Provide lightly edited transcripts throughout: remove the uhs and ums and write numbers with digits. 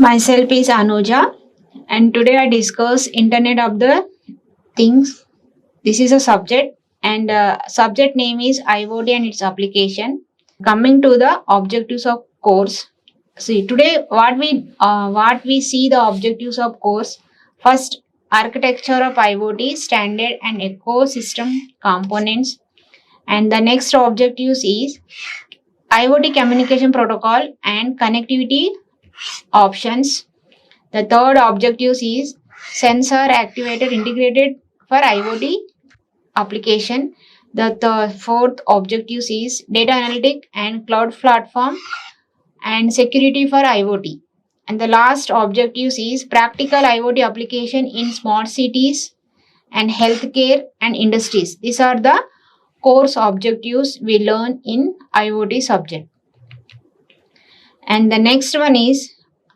Myself is Anuja, and today I discuss Internet of the Things. This is a subject, and subject name is IoT and its application. Coming to the objectives of course. See today what we see the objectives of course. First, architecture of IoT standard and ecosystem components, and the next objectives is IoT communication protocol and connectivity options. The third objective is sensor actuator integrated for IoT application. The fourth objective is data analytic and cloud platform and security for IoT. And the last objective is practical IoT application in smart cities and healthcare and industries. These are the course objectives we learn in IoT subject. And the next one is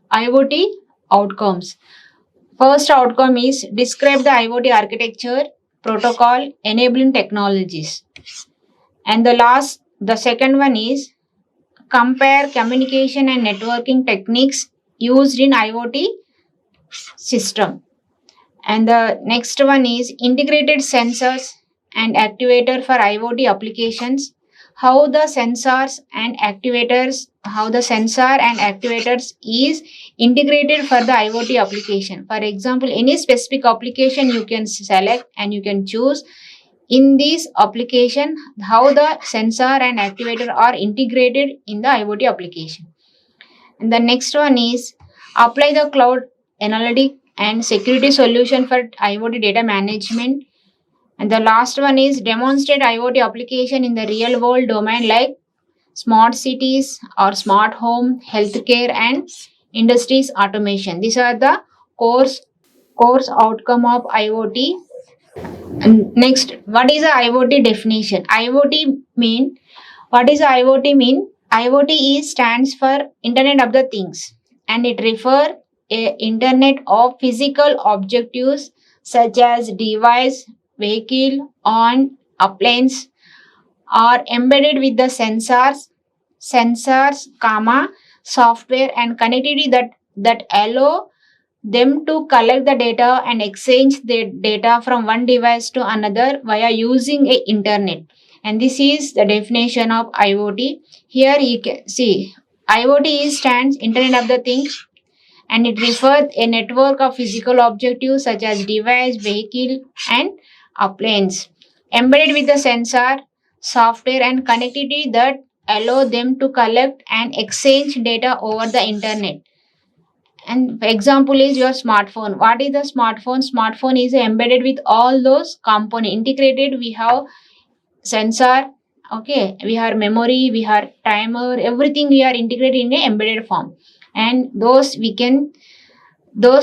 IoT outcomes. First outcome is describe the IoT architecture, protocol, enabling technologies. And the second one is compare communication and networking techniques used in IoT system. And the next one is integrated sensors and actuator for IoT applications. How the sensor and actuators is integrated for the IoT application. For example, any specific application you can select and you can choose in this application how the sensor and actuator are integrated in the IoT application. And the next one is apply the cloud analytic and security solution for IoT data management. And the last one is demonstrate IoT application in the real world domain like smart cities or smart home, healthcare and industries automation. These are the course outcome of IoT. And next, what is the IoT definition? What is IoT mean? IoT is stands for Internet of the Things, and it refer a Internet of physical objects such as device, vehicle, on appliance are embedded with the sensors, software and connectivity that allow them to collect the data and exchange the data from one device to another via using a internet. And this is the definition of IoT. Here you can see IoT stands Internet of the Things, and it refers a network of physical objects such as device, vehicle and appliance embedded with the sensor, software and connectivity that allow them to collect and exchange data over the internet. And example is your smartphone. What is the smartphone? Smartphone is embedded with all those components integrated. We have sensor, okay, we have memory, we have timer, everything we are integrated in a embedded form. And those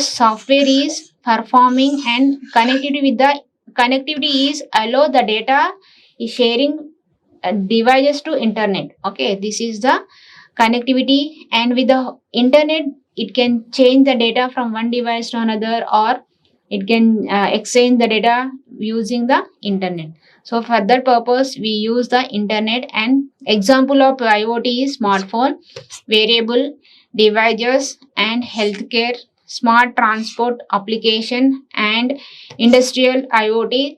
software is performing and connectivity is allow the data is sharing devices to internet. Okay, this is the connectivity, and with the internet it can change the data from one device to another, or it can exchange the data using the internet. So for that purpose we use the internet. And example of IoT is smartphone, wearable devices and healthcare, smart transport application and industrial IoT,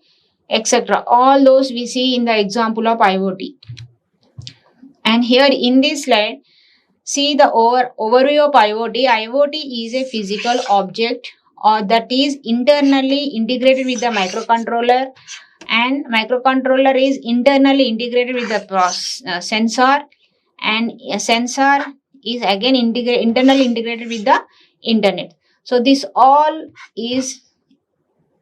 etc. All those we see in the example of IoT. And here in this slide, see the overview of IoT. IoT is a physical object or that is internally integrated with the microcontroller, and microcontroller is internally integrated with the sensor, and a sensor is again internally integrated with the internet. So this all is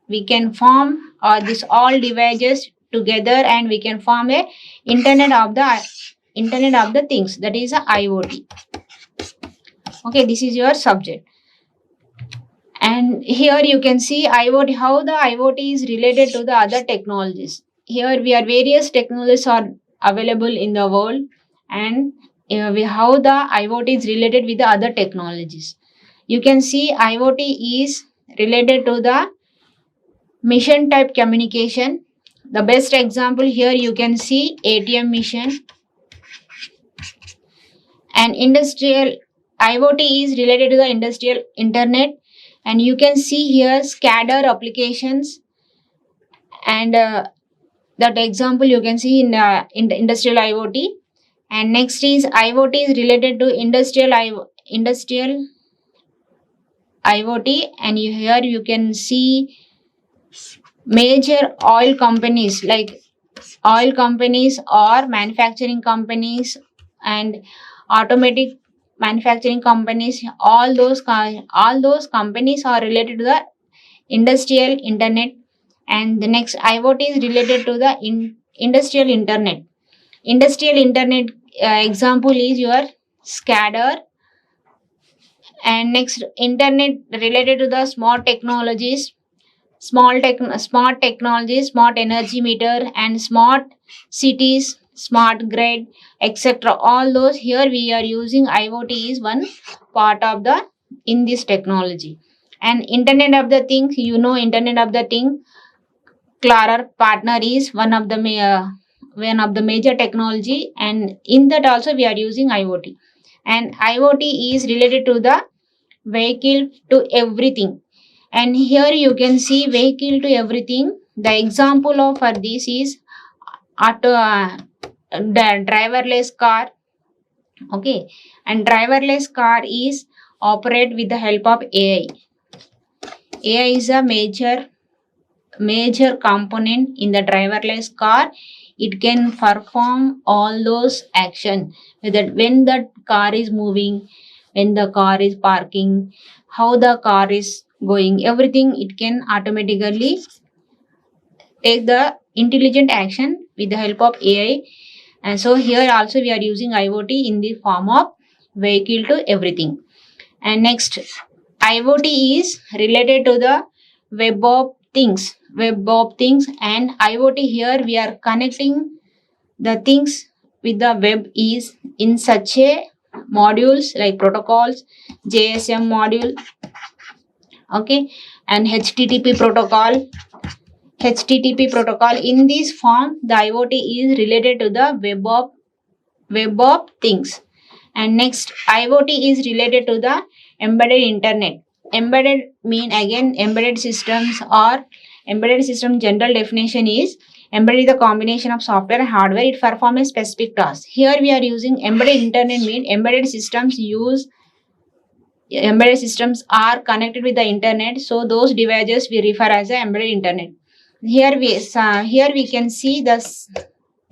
we can form this all devices together and we can form a internet of the things, that is a IoT. Okay, this is your subject. And here you can see IoT, how the IoT is related to the other technologies. Here we are various technologies are available in the world, and how the IoT is related with the other technologies. You can see IoT is related to the mission type communication. The best example here you can see ATM mission, and industrial IoT is related to the industrial internet, and you can see here SCADA applications, and that example you can see in the industrial IoT. And next is IoT is related to industrial IoT, and here you can see major oil companies like oil companies or manufacturing companies and automatic manufacturing companies. All those companies are related to the industrial internet. And the next IoT is related to the industrial internet. Industrial internet example is your SCADA. And next, internet related to the smart technologies, smart technology, smart energy meter, and smart cities, smart grid, etc. All those here we are using IoT is one part of the in this technology. And Internet of the Things, Internet of the Thing, Clara partner is one of the major technology, and in that also we are using IoT. And IoT is related to the vehicle to everything, and here you can see vehicle to everything. The example of for this is the driverless car. Okay, and driverless car is operate with the help of AI. AI is a major component in the driverless car. It can perform all those action, whether when the car is moving, when the car is parking, how the car is going, everything it can automatically take the intelligent action with the help of AI. And so here also we are using IoT in the form of vehicle to everything. And next, IoT is related to the web of things. And IoT here we are connecting the things with the web is in such a modules like protocols, JSM module, okay, and HTTP protocol. In this form, the IoT is related to the web of things. And next, IoT is related to the embedded internet. Embedded mean again embedded systems or embedded system general definition is embedded is the combination of software and hardware. It performs a specific task. Here we are using embedded internet mean embedded systems are connected with the internet, so those devices we refer as a embedded internet. Here we can see the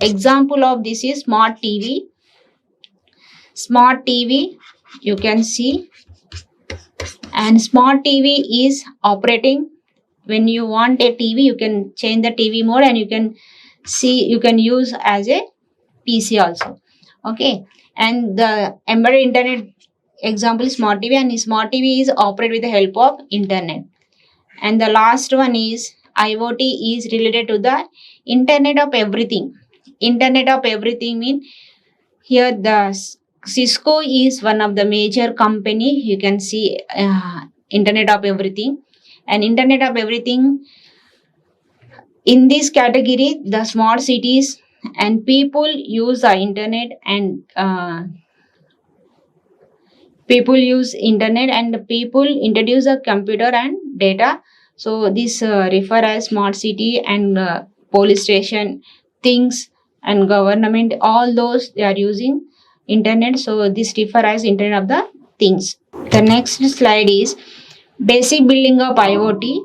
example of this is smart TV. Smart TV you can see, and smart TV is operating. When you want a TV, you can change the TV mode, and you can use as a PC also. Okay, and the embedded internet example is smart TV, and smart TV is operate with the help of internet. And the last one is IoT is related to the Internet of Everything. Internet of Everything mean here the Cisco is one of the major company. You can see Internet of Everything. And Internet of Everything in this category, the smart cities and people use the internet, and people introduce a computer and data. So this refer as smart city and police station, things and government. All those they are using internet. So this refer as internet of the things. The next slide is basic building of IoT.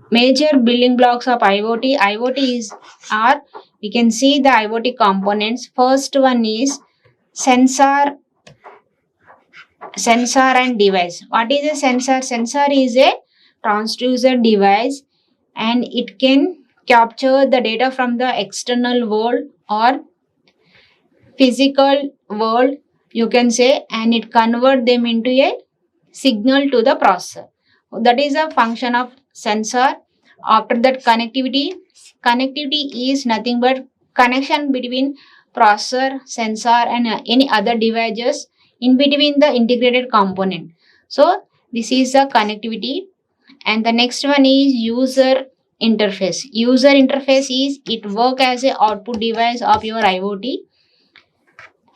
Major building blocks of IoT. We can see the IoT components. First one is sensor and device. What is a sensor? Sensor is a transducer device, and it can capture the data from the external world or physical world, you can say, and it convert them into a signal to the processor. That is a function of sensor. After that, connectivity is nothing but connection between processor, sensor, and any other devices in between the integrated component. So this is the connectivity. And the next one is user interface. User interface is it work as a output device of your IoT.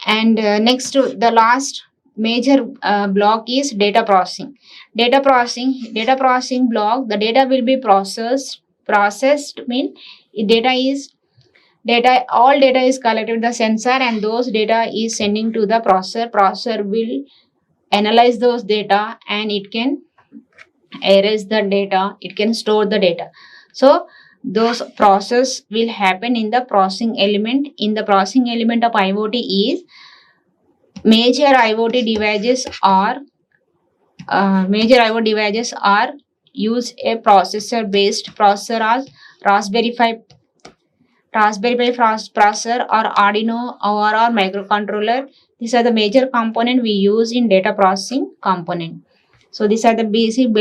And next, the last, major block is data processing. Data processing block, the data will be processed mean all data is collected with the sensor, and those data is sending to the processor will analyze those data, and it can erase the data, it can store the data. So those process will happen in the processing element. In the processing element of IoT is major IoT devices are use a processor as Raspberry Pi processor or Arduino or microcontroller. These are the major component we use in data processing component. So these are the basic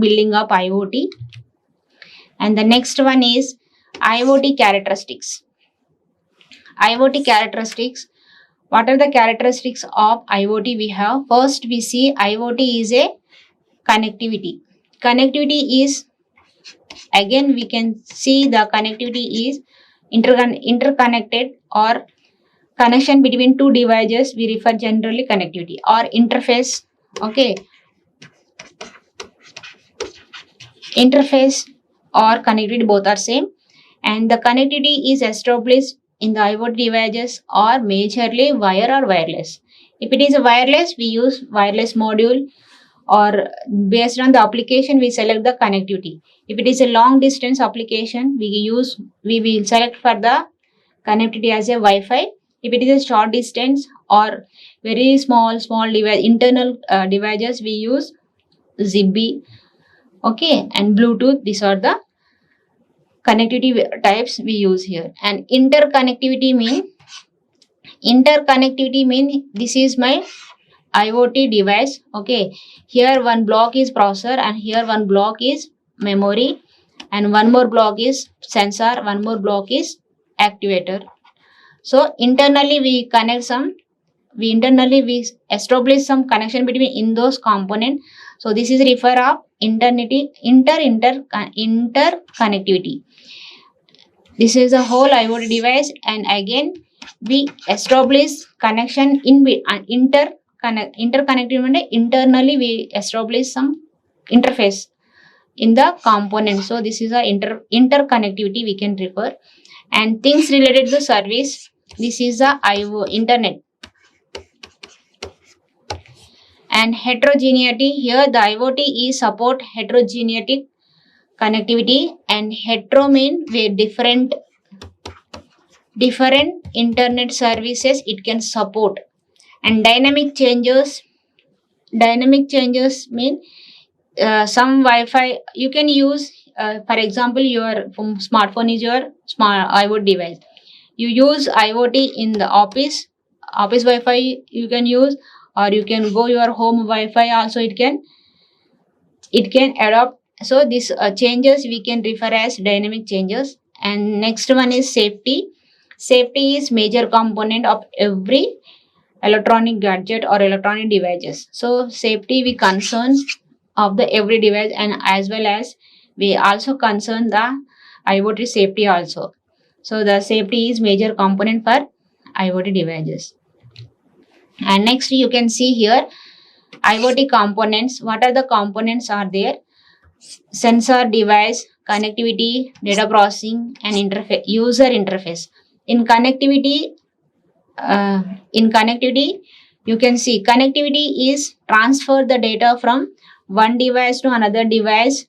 building of IoT. And the next one is IoT characteristics. IoT characteristics. What are the characteristics of IoT we have? First, we see IoT is a connectivity. Connectivity is, again, we can see the connectivity is interconnected or connection between two devices. We refer generally connectivity or interface. Okay. Interface or connectivity, both are same. And the connectivity is established in the IoT devices or majorly wire or wireless. If it is a wireless, we use wireless module, or based on the application we select the connectivity. If it is a long distance application, we will select for the connectivity as a Wi-Fi. If it is a short distance or very small device, internal devices, we use Zigbee, okay, and Bluetooth. These are the connectivity types we use here. And interconnectivity mean this is my IoT device. Okay, here one block is processor, and here one block is memory, and one more block is sensor, one more block is actuator. So internally we establish some connection between in those components. So this is refer of interconnectivity. This is a whole IoT device, and again we establish connection in interconnectivity. Internally we establish some interface in the component. So this is a interconnectivity we can refer. And things related to service, this is the internet. And heterogeneity, here the IoT is support heterogeneity connectivity, and hetero mean where different internet services it can support. And dynamic changes mean some Wi-Fi you can use. For example, your smartphone is your smart IoT device. You use IoT in the office Wi-Fi you can use, or you can go your home Wi-Fi also. It can adopt. So these changes we can refer as dynamic changes. And next one is safety. Safety is major component of every electronic gadget or electronic devices. So safety we concern of the every device, and as well as we also concern the IoT safety also. So the safety is major component for IoT devices. And next you can see here IoT components. What are the components are there? Sensor, device, connectivity, data processing, and user interface. In connectivity, you can see connectivity is transfer the data from one device to another device.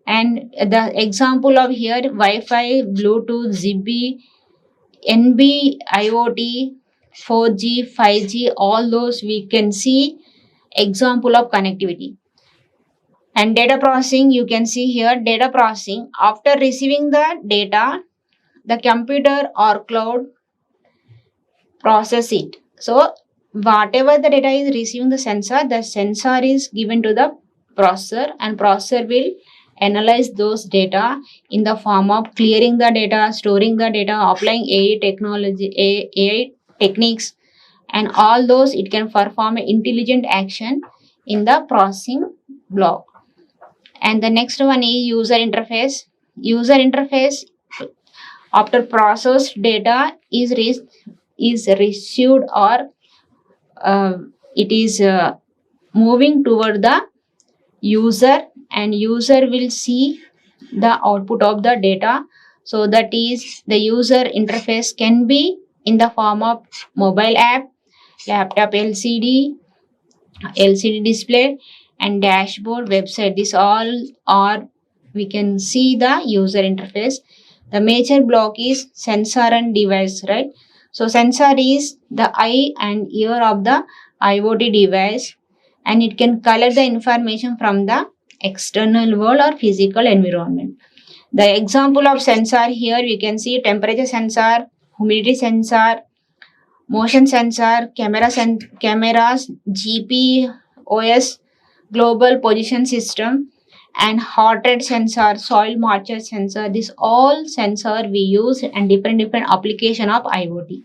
And the example of here Wi-Fi, Bluetooth, Zigbee, NB, IoT, 4G, 5G, all those we can see example of connectivity. And data processing, you can see here data processing. After receiving the data, the computer or cloud process it. So whatever the data is receiving the sensor is given to the processor, and processor will analyze those data in the form of clearing the data, storing the data, applying AI techniques, and all those it can perform an intelligent action in the processing block. And the next one is user interface. User interface, after processed data is received or it is moving toward the user, and user will see the output of the data. So that is, the user interface can be in the form of mobile app, laptop, LCD display, and dashboard, website. This all are, we can see the user interface. The major block is sensor and device, right? So sensor is the eye and ear of the IoT device, and it can collect the information from the external world or physical environment. The example of sensor here, we can see temperature sensor, humidity sensor, motion sensor, cameras, GPS, global position system, and heart rate sensor, soil moisture sensor. This all sensor we use and different application of IoT.